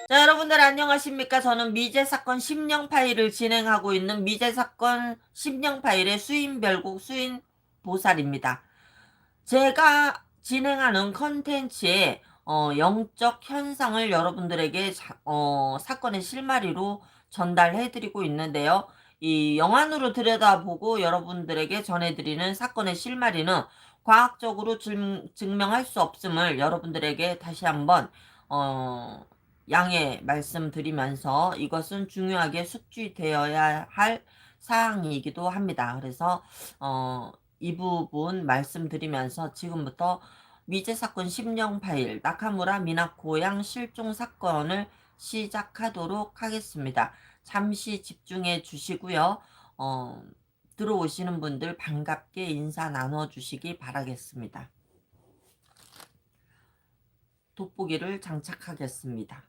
자, 여러분들 안녕하십니까? 저는 미제 사건 심령 파일을 진행하고 있는 미제 사건 심령 파일의 수인별곡 수인 보살입니다. 제가 진행하는 컨텐츠의 영적 현상을 여러분들에게 사건의 실마리로 전달해드리고 있는데요. 이 영안으로 들여다보고 여러분들에게 전해드리는 사건의 실마리는 과학적으로 증명할 수 없음을 여러분들에게 다시 한번 양해 말씀드리면서 이것은 중요하게 숙지되어야 할 사항이기도 합니다. 그래서 이 부분 말씀드리면서 지금부터 미제 사건 심령 파일 나카무라 미나코 양 실종 사건을 시작하도록 하겠습니다. 잠시 집중해 주시고요. 들어오시는 분들 반갑게 인사 나눠주시기 바라겠습니다. 돋보기를 장착하겠습니다.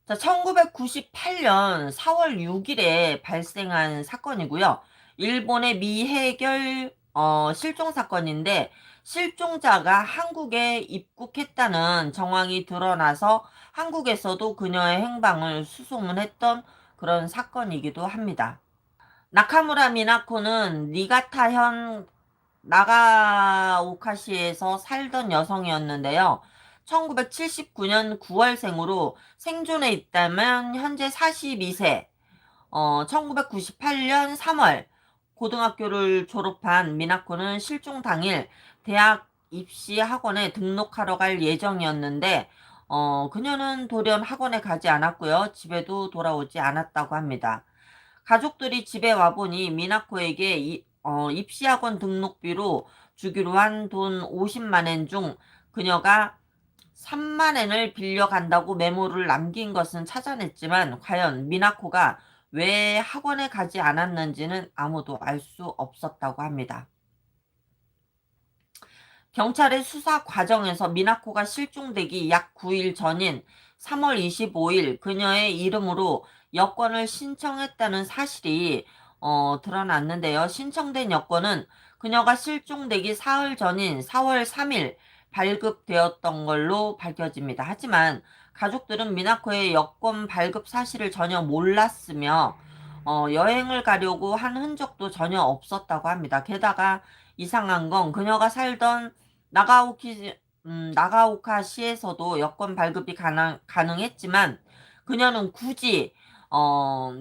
자, 1998년 4월 6일에 발생한 사건이고요. 일본의 미해결 실종 사건인데 실종자가 한국에 입국했다는 정황이 드러나서 한국에서도 그녀의 행방을 수소문했던 그런 사건이기도 합니다. 나카무라 미나코는 니가타현 나가오카시에서 살던 여성이었는데요. 1979년 9월생으로 생존해 있다면 현재 42세, 1998년 3월 고등학교를 졸업한 미나코는 실종 당일 대학 입시 학원에 등록하러 갈 예정이었는데, 그녀는 돌연 학원에 가지 않았고요. 집에도 돌아오지 않았다고 합니다. 가족들이 집에 와보니 미나코에게 입시학원 등록비로 주기로 한 돈 50만 엔 중 그녀가 3만 엔을 빌려간다고 메모를 남긴 것은 찾아냈지만 과연 미나코가 왜 학원에 가지 않았는지는 아무도 알 수 없었다고 합니다. 경찰의 수사 과정에서 미나코가 실종되기 약 9일 전인 3월 25일 그녀의 이름으로 여권을 신청했다는 사실이 드러났는데요. 신청된 여권은 그녀가 실종되기 사흘 전인 4월 3일 발급되었던 걸로 밝혀집니다. 하지만 가족들은 미나코의 여권 발급 사실을 전혀 몰랐으며 여행을 가려고 한 흔적도 전혀 없었다고 합니다. 게다가 이상한 건 그녀가 살던 나가오카시에서도 여권 발급이 가능했지만 그녀는 굳이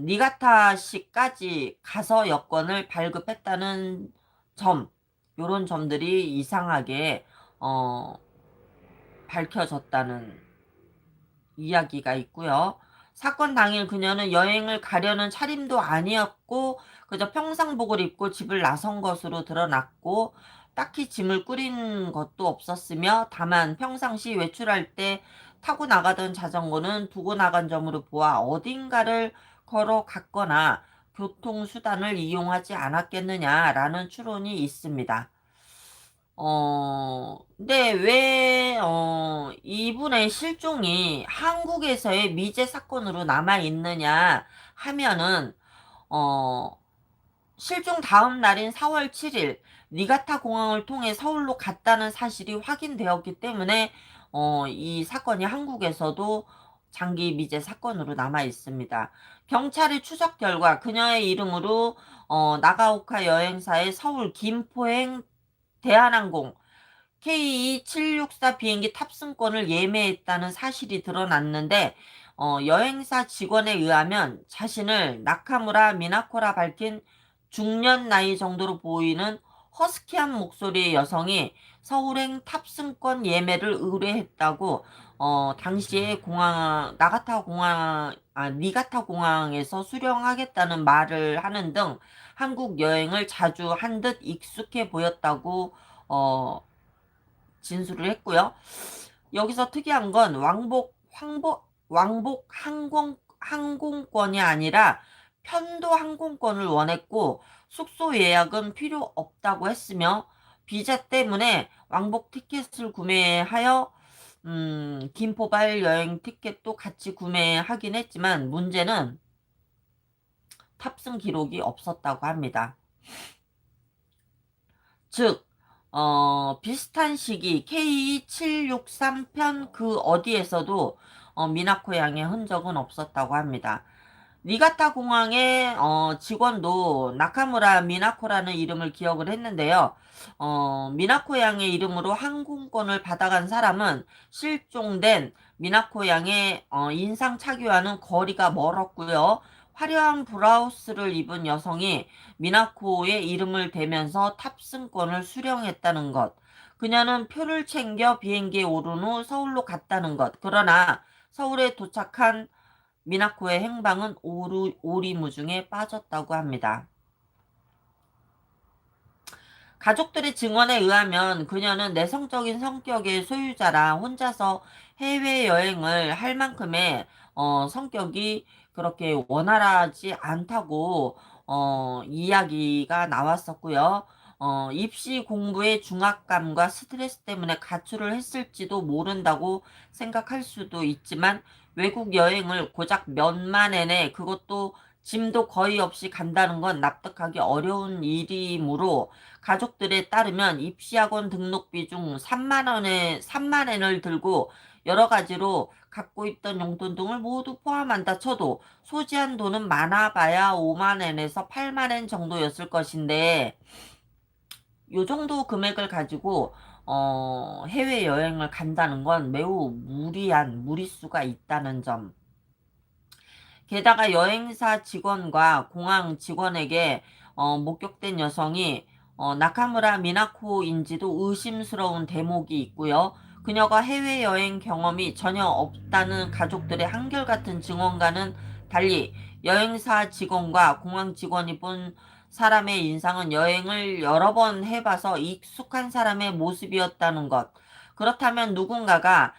니가타시까지 가서 여권을 발급했다는 점, 요런 점들이 이상하게 어, 밝혀졌다는 이야기가 있고요. 사건 당일 그녀는 여행을 가려는 차림도 아니었고 그저 평상복을 입고 집을 나선 것으로 드러났고 딱히 짐을 꾸린 것도 없었으며 다만 평상시 외출할 때 타고 나가던 자전거는 두고 나간 점으로 보아 어딘가를 걸어갔거나 교통수단을 이용하지 않았겠느냐라는 추론이 있습니다. 근데 왜, 이분의 실종이 한국에서의 미제 사건으로 남아있느냐 하면은, 어, 실종 다음 날인 4월 7일, 니가타 공항을 통해 서울로 갔다는 사실이 확인되었기 때문에, 이 사건이 한국에서도 장기 미제 사건으로 남아 있습니다. 경찰의 추적 결과 그녀의 이름으로, 나가오카 여행사의 서울 김포행 대한항공 KE764 비행기 탑승권을 예매했다는 사실이 드러났는데 여행사 직원에 의하면 자신을 나카무라 미나코라 밝힌 중년 나이 정도로 보이는 허스키한 목소리의 여성이 서울행 탑승권 예매를 의뢰했다고 당시에 니가타 공항에서 수령하겠다는 말을 하는 등 한국 여행을 자주 한 듯 익숙해 보였다고 진술을 했고요. 여기서 특이한 건 왕복 항공권이 아니라 편도 항공권을 원했고 숙소 예약은 필요 없다고 했으며 비자 때문에 왕복 티켓을 구매하여 김포발 여행 티켓도 같이 구매하긴 했지만 문제는 탑승 기록이 없었다고 합니다. 즉, 비슷한 시기 K763편 그 어디에서도 미나코 양의 흔적은 없었다고 합니다. 니가타 공항의 직원도 나카무라 미나코라는 이름을 기억을 했는데요. 미나코 양의 이름으로 항공권을 받아간 사람은 실종된 미나코 양의 인상 차기와는 거리가 멀었고요. 화려한 브라우스를 입은 여성이 미나코의 이름을 대면서 탑승권을 수령했다는 것. 그녀는 표를 챙겨 비행기에 오른 후 서울로 갔다는 것. 그러나 서울에 도착한 미나코의 행방은 오리무중에 빠졌다고 합니다. 가족들의 증언에 의하면 그녀는 내성적인 성격의 소유자라 혼자서 해외여행을 할 만큼의 성격이 그렇게 원활하지 않다고 이야기가 나왔었고요. 입시 공부의 중압감과 스트레스 때문에 가출을 했을지도 모른다고 생각할 수도 있지만 외국 여행을 고작 몇만 엔에 그것도 짐도 거의 없이 간다는 건 납득하기 어려운 일이므로 가족들에 따르면 입시학원 등록비 중 3만 엔을 들고 여러 가지로 갖고 있던 용돈 등을 모두 포함한다 쳐도 소지한 돈은 많아봐야 5만 엔에서 8만 엔 정도였을 것인데 요 정도 금액을 가지고 해외여행을 간다는 건 매우 무리수가 있다는 점. 게다가 여행사 직원과 공항 직원에게 목격된 여성이 나카무라 미나코인지도 의심스러운 대목이 있고요. 그녀가 해외여행 경험이 전혀 없다는 가족들의 한결같은 증언과는 달리 여행사 직원과 공항 직원이 본 사람의 인상은 여행을 여러 번 해봐서 익숙한 사람의 모습이었다는 것. 그렇다면 누군가가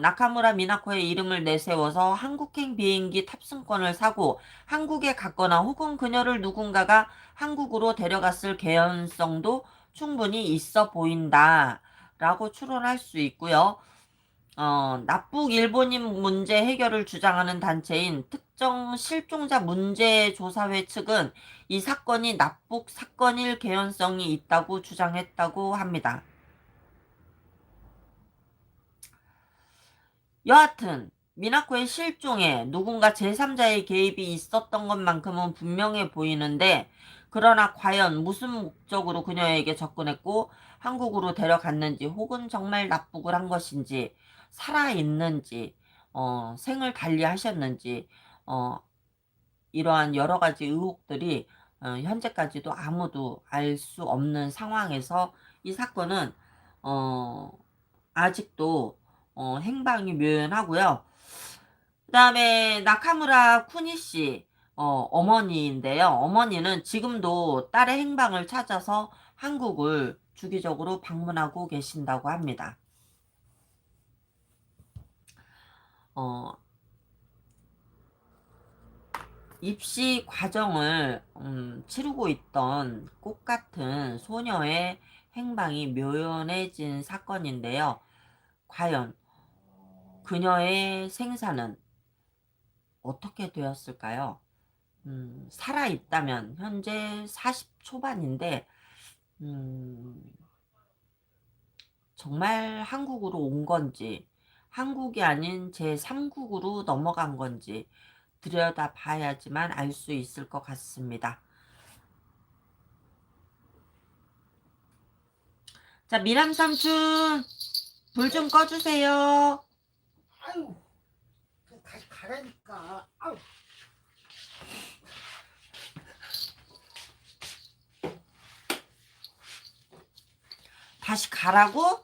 나카무라 미나코의 이름을 내세워서 한국행 비행기 탑승권을 사고 한국에 갔거나 혹은 그녀를 누군가가 한국으로 데려갔을 개연성도 충분히 있어 보인다. 라고 추론할 수 있고요. 납북 일본인 문제 해결을 주장하는 단체인 특정 실종자 문제조사회 측은 이 사건이 납북 사건일 개연성이 있다고 주장했다고 합니다. 여하튼 미나코의 실종에 누군가 제3자의 개입이 있었던 것만큼은 분명해 보이는데 그러나 과연 무슨 목적으로 그녀에게 접근했고 한국으로 데려갔는지 혹은 정말 납북을 한 것인지 살아있는지 생을 달리하셨는지 어, 이러한 여러 가지 의혹들이 현재까지도 아무도 알 수 없는 상황에서 이 사건은 어, 아직도 행방이 묘연하고요. 그 다음에 나카무라 쿠니 씨 어머니인데요. 어머니는 지금도 딸의 행방을 찾아서 한국을 주기적으로 방문하고 계신다고 합니다. 어, 입시 과정을 치르고 있던 꽃 같은 소녀의 행방이 묘연해진 사건인데요. 과연 그녀의 생사는 어떻게 되었을까요? 살아있다면 현재 40 초반인데 음, 정말 한국으로 온 건지 한국이 아닌 제3국으로 넘어간 건지 들여다봐야지만 알 수 있을 것 같습니다. 자, 미남 삼촌 불 좀 꺼주세요. 아유, 다시 가라니까. 아유, 다시 가라고?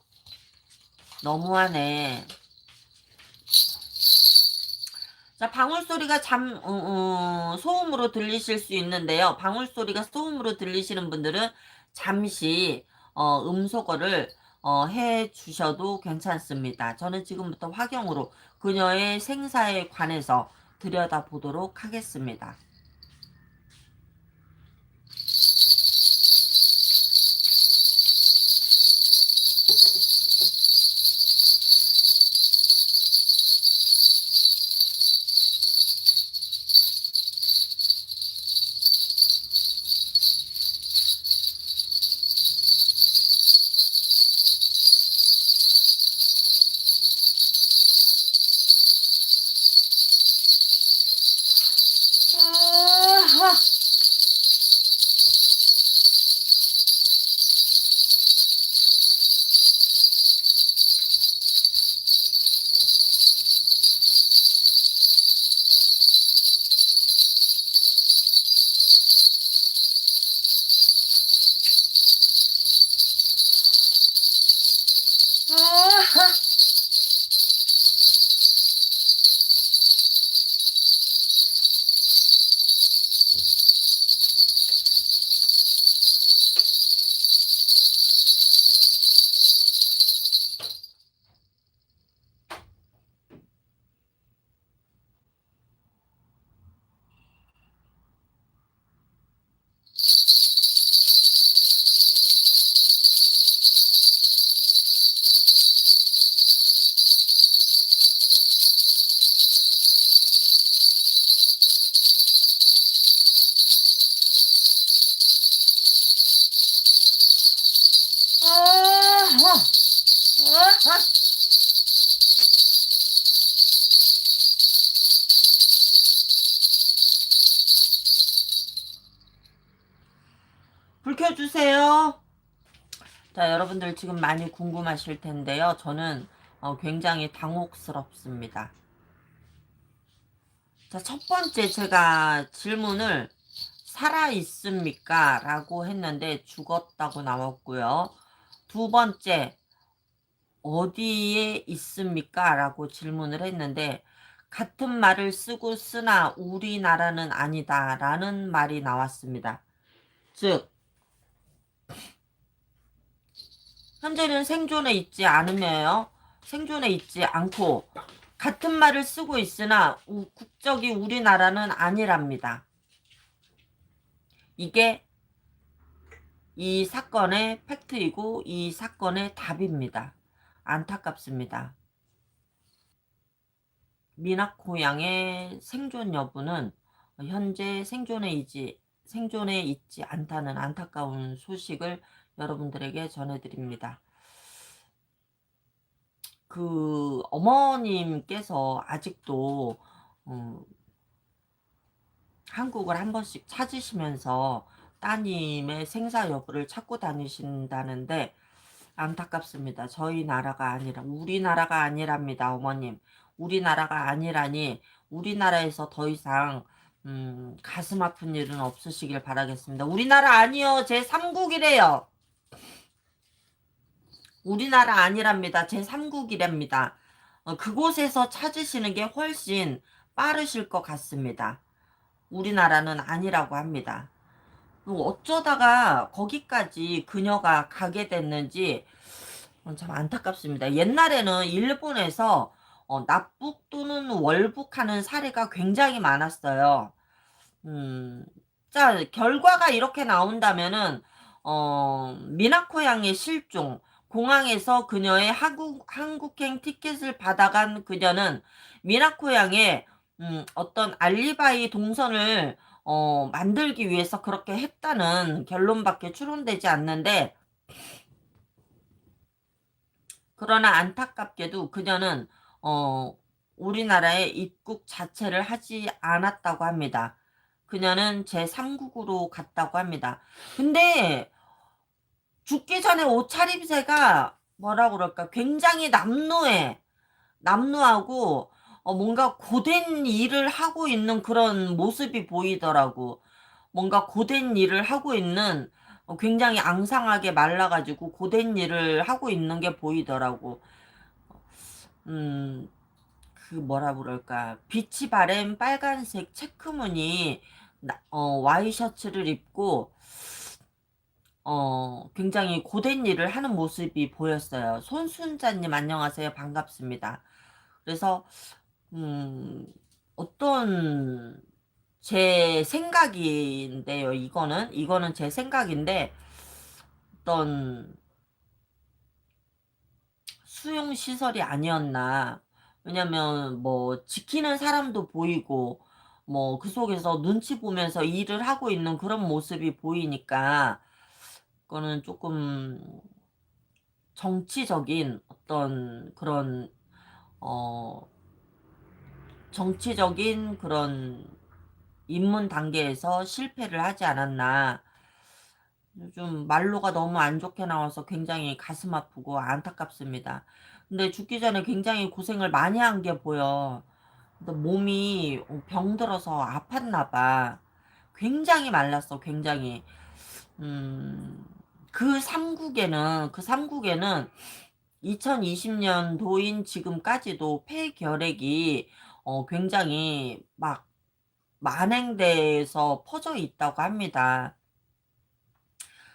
너무하네. 자, 방울소리가 소음으로 들리실 수 있는데요. 방울소리가 소음으로 들리시는 분들은 잠시 음소거를 해 주셔도 괜찮습니다. 저는 지금부터 화경으로 그녀의 생사에 관해서 들여다보도록 하겠습니다. 불 켜주세요. 자, 여러분들 지금 많이 궁금하실 텐데요. 저는 굉장히 당혹스럽습니다. 자, 첫 번째 제가 질문을 살아있습니까? 라고 했는데 죽었다고 나왔고요. 두 번째, 어디에 있습니까? 라고 질문을 했는데 같은 말을 쓰고 쓰나 우리나라는 아니다 라는 말이 나왔습니다. 즉, 현재는 생존에 있지 않으며요. 생존에 있지 않고 같은 말을 쓰고 있으나 국적이 우리나라는 아니랍니다. 이게 이 사건의 팩트이고 이 사건의 답입니다. 안타깝습니다. 미나코 양의 생존 여부는 현재 생존에 있지 않다는 안타까운 소식을 여러분들에게 전해드립니다. 그 어머님께서 아직도 한국을 한 번씩 찾으시면서 따님의 생사 여부를 찾고 다니신다는데 안타깝습니다. 저희 나라가 아니라 우리나라가 아니랍니다. 어머님. 우리나라가 아니라니 우리나라에서 더 이상 가슴 아픈 일은 없으시길 바라겠습니다. 우리나라 아니요. 제3국이래요. 우리나라 아니랍니다. 제3국이랍니다. 그곳에서 찾으시는 게 훨씬 빠르실 것 같습니다. 우리나라는 아니라고 합니다. 어쩌다가 거기까지 그녀가 가게 됐는지 참 안타깝습니다. 옛날에는 일본에서 납북 또는 월북하는 사례가 굉장히 많았어요. 자, 결과가 이렇게 나온다면은 미나코 양의 실종, 공항에서 그녀의 한국행 티켓을 받아간 그녀는 미나코 양의 어떤 알리바이 동선을 만들기 위해서 그렇게 했다는 결론밖에 추론되지 않는데, 그러나 안타깝게도 그녀는 우리나라에 입국 자체를 하지 않았다고 합니다. 그녀는 제3국으로 갔다고 합니다. 근데 죽기 전에 옷차림새가 뭐라 그럴까 굉장히 남루하고 뭔가 고된 일을 하고 있는 그런 모습이 보이더라고. 뭔가 고된 일을 하고 있는 굉장히 앙상하게 말라가지고 고된 일을 하고 있는 게 보이더라고. 음, 그 뭐라 그럴까 비치 바램 빨간색 체크무늬 와이셔츠를 입고 굉장히 고된 일을 하는 모습이 보였어요. 손순자님 안녕하세요. 반갑습니다. 그래서 음, 어떤 제 생각인데요. 이거는 제 생각인데 어떤 수용 시설이 아니었나. 왜냐면 뭐 지키는 사람도 보이고 뭐 그 속에서 눈치 보면서 일을 하고 있는 그런 모습이 보이니까 그거는 조금 정치적인 어떤 그런 어 정치적인 그런 입문 단계에서 실패를 하지 않았나. 요즘 말로가 너무 안 좋게 나와서 굉장히 가슴 아프고 안타깝습니다. 근데 죽기 전에 굉장히 고생을 많이 한 게 보여. 근데 몸이 병들어서 아팠나 봐. 굉장히 말랐어, 굉장히. 음, 그 삼국에는 2020년도인 지금까지도 폐결핵이 굉장히 막 만행돼서 퍼져 있다고 합니다.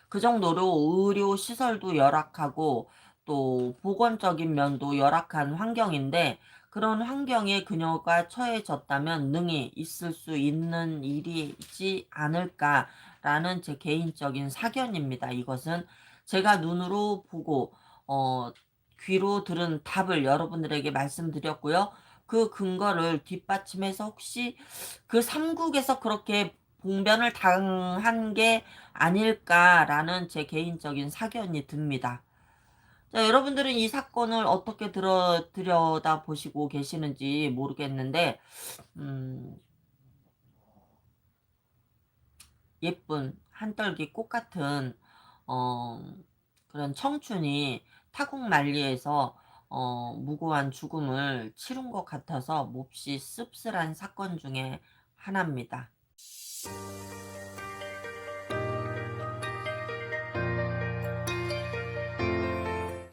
그 정도로 의료 시설도 열악하고 또 보건적인 면도 열악한 환경인데, 그런 환경에 그녀가 처해졌다면 능히 있을 수 있는 일이지 않을까라는 제 개인적인 사견입니다. 이것은 제가 눈으로 보고 어 귀로 들은 답을 여러분들에게 말씀드렸고요. 그 근거를 뒷받침해서 혹시 그 삼국에서 그렇게 봉변을 당한 게 아닐까라는 제 개인적인 사견이 듭니다. 자, 여러분들은 이 사건을 어떻게 들여다 보시고 계시는지 모르겠는데, 음, 예쁜 한떨기 꽃 같은, 어, 그런 청춘이 타국만리에서, 무고한 죽음을 치른 것 같아서 몹시 씁쓸한 사건 중에 하나입니다.